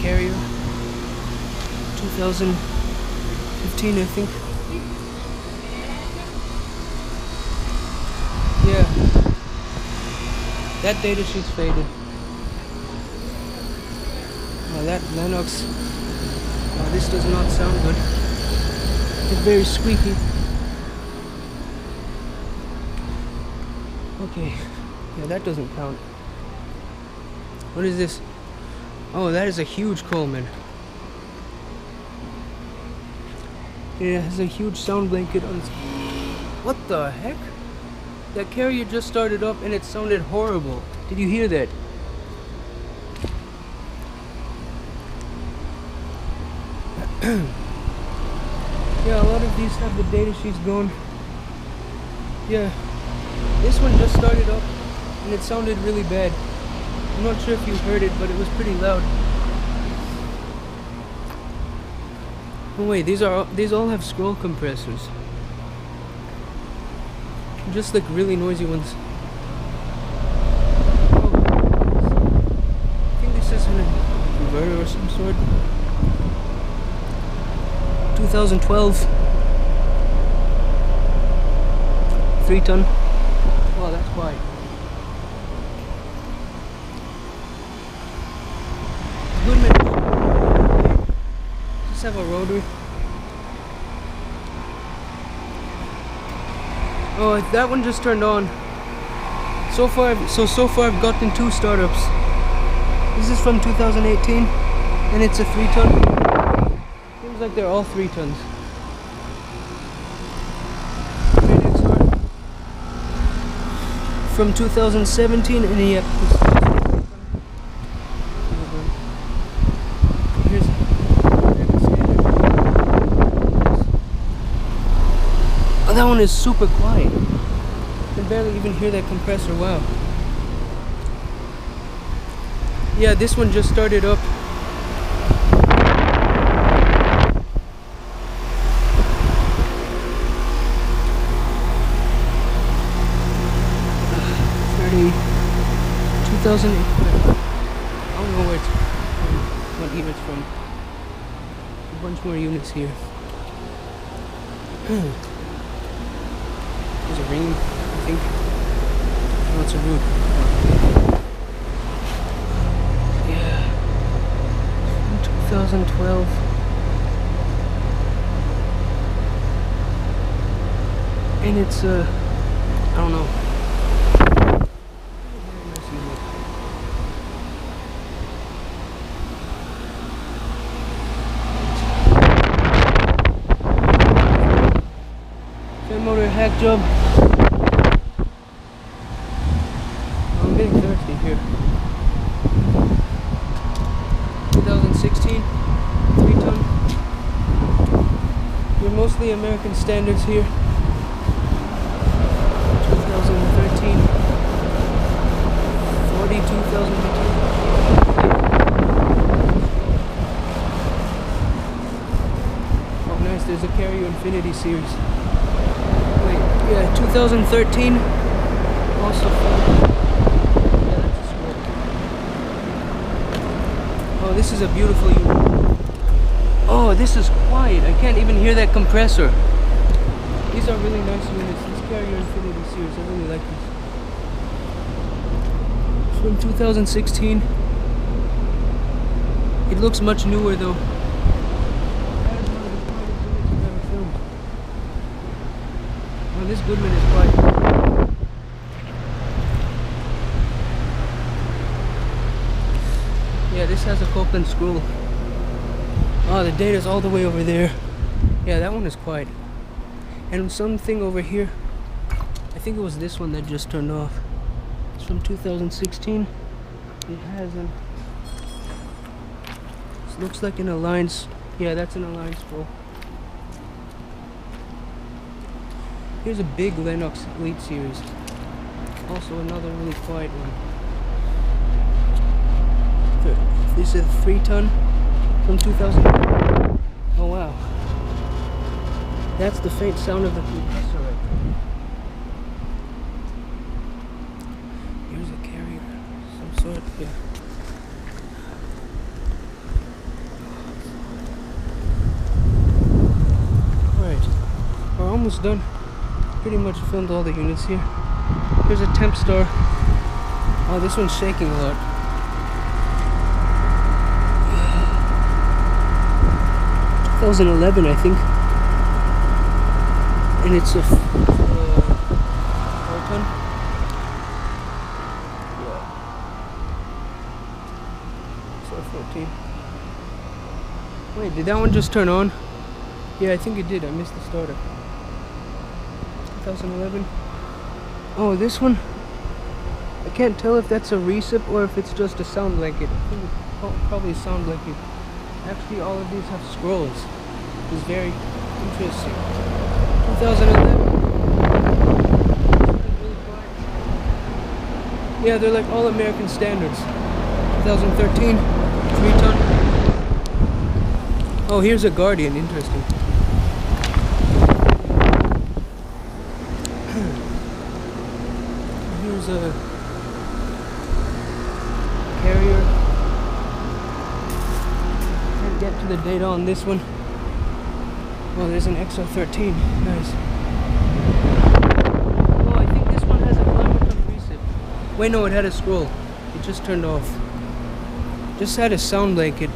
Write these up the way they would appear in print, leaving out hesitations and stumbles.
carrier. 2015, I think. Yeah. That data sheet's faded. Now that Lennox. Oh, this does not sound good. It's very squeaky. Okay. Yeah, that doesn't count. What is this? Oh, that is a huge Coleman. It has a huge sound blanket on. What the heck? That carrier just started up and it sounded horrible. Did you hear that? Yeah, a lot of these have the data sheets going. Yeah. This one just started up and it sounded really bad. I'm not sure if you heard it, but it was pretty loud. Oh wait, these all have scroll compressors. Just like really noisy ones. Oh, I think this is an inverter or some sort. 2012. 3-ton. Wow, that's quiet. Good man. Just have a rotary. Oh, that one just turned on. So far I've gotten 2 startups. This is from 2018, and it's a 3-ton. Seems like they're all 3 tons. From 2017, and yep. Oh, that one is super quiet. I can barely even hear that compressor. Wow. Yeah, this one just started up. I don't know where it's from, what year it's from. A bunch more units here. There's a ring, I think. Oh, it's a root. Yeah. From 2012. And it's I don't know. Motor hack job. I'm getting thirsty here. 2016, 3-ton. They're mostly American standards here. 2013, 42,000. Oh nice, there's a Carrier Infinity series. Yeah, 2013. Also fun. Yeah, that's a smoke. Oh, this is a beautiful unit. Oh, this is quiet. I can't even hear that compressor. These are really nice units. This Carrier Infinity series, I really like this. From 2016. It looks much newer though. This Goodman is quiet. Yeah, this has a Copeland scroll. Oh, the data's all the way over there. Yeah, that one is quiet. And something over here. I think it was this one that just turned off. It's from 2016. It has an. It looks like an Alliance. Yeah, that's an Alliance scroll. Here's a big Lennox Elite series. Also another really quiet one. This is a 3-ton from 2000. Oh wow. That's the faint sound of the compressor right there. Here's a Carrier, some sort, yeah. almost done. Pretty much filmed all the units here. Here's a temp store. Oh, this one's shaking a lot. 2011, I think. And it's a 4-ton. Yeah. So 14. Wait, did that one just turn on? Yeah, I think it did. I missed the starter. 2011. Oh, this one. I can't tell if that's a recip or if it's just a sound blanket. I think it's probably a sound blanket. Actually, all of these have scrolls. It's very interesting. 2011. Yeah, they're like all American standards. 2013, 3-ton. Oh, here's a Guardian. Interesting. Here's a Carrier. Can't get to the data on this one. Oh, there's an XO13. Nice. Oh, I think this one has a climate on recip. Wait, no, it had a scroll. It just turned off. Just had a sound blanket.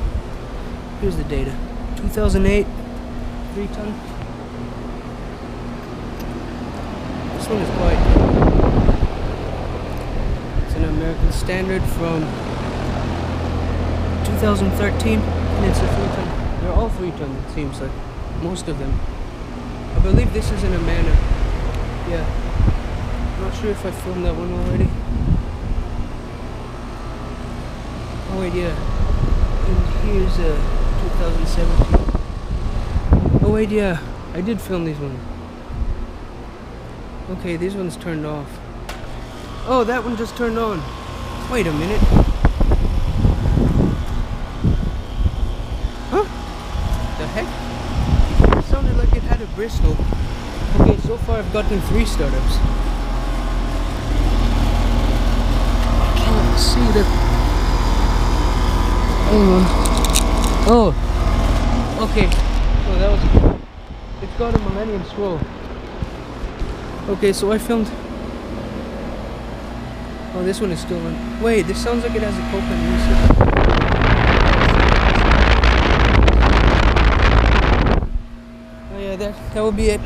Here's the data. 2008, 3-ton. This one is quite. It's an American standard from 2013, and it's a 3-ton. They're all 3-ton, it seems like. Most of them. I believe this is in a manor. Yeah. I'm not sure if I filmed that one already. Oh wait, yeah. And here's a 2017. Oh wait, yeah. I did film these ones. Okay, these ones turned off. Oh, that one just turned on. Wait a minute. Huh? The heck? It sounded like it had a Bristol. Okay, so far I've gotten 3 startups. I can't see the... Hang on. Oh. Okay. Oh, that was... It's got a Millenium scroll. Okay, so I filmed... Oh, this one is still on. Wait, this sounds like it has a Copeland recip. Oh yeah, that will be it.